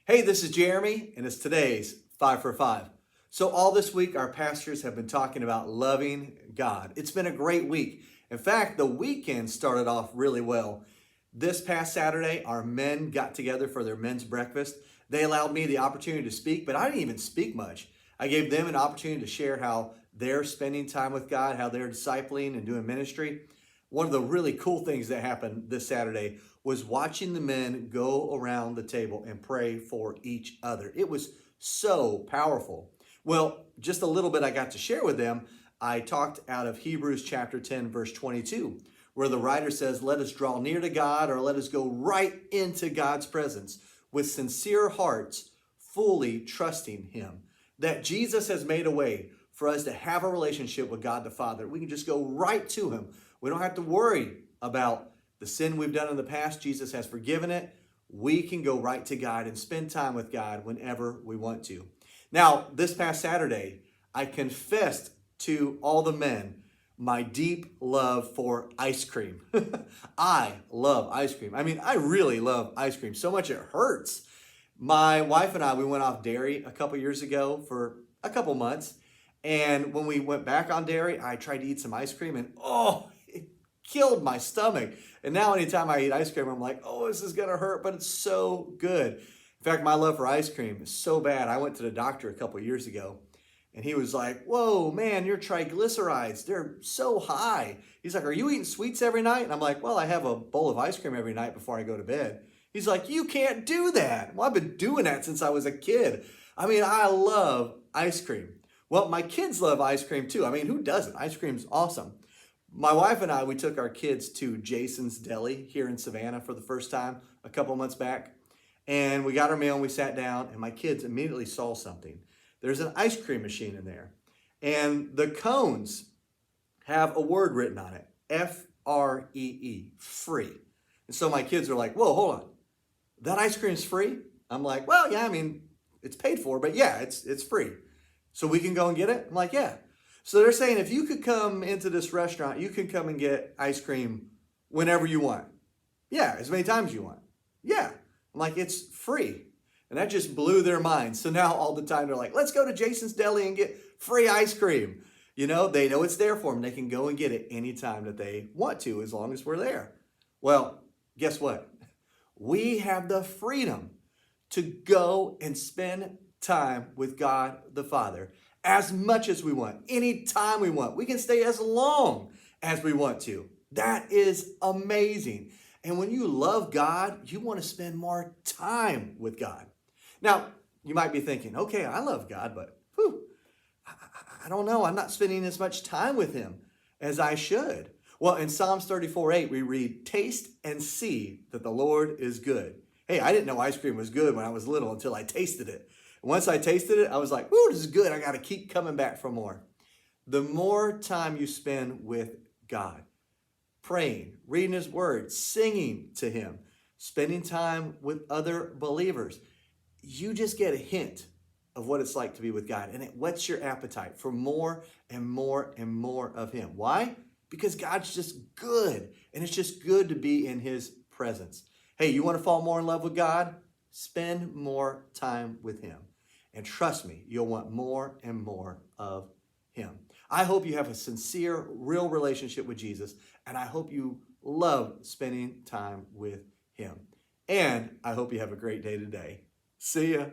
Hey, this is Jeremy, and it's today's 5 for 5. So, all this week, our pastors have been talking about loving God. It's been a great week. In fact, the weekend started off really well. This past Saturday, our men got together for their men's breakfast. They allowed me the opportunity to speak, but I didn't even speak much. I gave them an opportunity to share how they're spending time with God, how they're discipling and doing ministry. One of the really cool things that happened this Saturday was watching the men go around the table and pray for each other. It was so powerful. Well, just a little bit I got to share with them. I talked out of Hebrews chapter 10, verse 22, where the writer says, "Let us draw near to God, or let us go right into God's presence with sincere hearts, fully trusting Him." That Jesus has made a way for us to have a relationship with God the Father. We can just go right to Him. We don't have to worry about the sin we've done in the past. Jesus has forgiven it. We can go right to God and spend time with God whenever we want to. Now, this past Saturday, I confessed to all the men my deep love for ice cream. I love ice cream. I mean, I really love ice cream so much it hurts. My wife and I, we went off dairy a couple years ago for a couple months. And when we went back on dairy, I tried to eat some ice cream and it killed my stomach. And now anytime I eat ice cream, I'm like, oh, this is going to hurt, but it's so good. In fact, my love for ice cream is so bad. I went to the doctor a couple years ago and he was like, whoa, man, your triglycerides, they're so high. He's like, are you eating sweets every night? And I'm like, well, I have a bowl of ice cream every night before I go to bed. He's like, you can't do that. Well, I've been doing that since I was a kid. I mean, I love ice cream. Well, my kids love ice cream too. I mean, who doesn't? Ice cream's awesome. My wife and I, we took our kids to Jason's Deli here in Savannah for the first time a couple months back. And we got our meal and we sat down and my kids immediately saw something. There's an ice cream machine in there. And the cones have a word written on it, F-R-E-E, free. And so my kids are like, whoa, hold on. That ice cream is free? I'm like, well, yeah, I mean, it's paid for, but yeah, it's free. So we can go and get it? I'm like, yeah. So they're saying if you could come into this restaurant, you can come and get ice cream whenever you want. Yeah, as many times you want. Yeah. I'm like, it's free. And that just blew their minds. So now all the time they're like, let's go to Jason's Deli and get free ice cream. You know, they know it's there for them. They can go and get it anytime that they want to, as long as we're there. Well, guess what? We have the freedom to go and spend time with God the Father as much as we want, anytime we want. We can stay as long as we want to. That is amazing. And when you love God, you want to spend more time with God. Now, you might be thinking, okay, I love God, but I don't know. I'm not spending as much time with Him as I should. Well, in Psalms 34:8, we read, taste and see that the Lord is good. Hey, I didn't know ice cream was good when I was little until I tasted it. And once I tasted it, I was like, ooh, this is good. I got to keep coming back for more. The more time you spend with God, praying, reading His Word, singing to Him, spending time with other believers, you just get a hint of what it's like to be with God. And it whets your appetite for more and more and more of Him. Why? Because God's just good. And it's just good to be in His presence. Hey, you want to fall more in love with God? Spend more time with Him. And trust me, you'll want more and more of Him. I hope you have a sincere, real relationship with Jesus. And I hope you love spending time with Him. And I hope you have a great day today. See ya.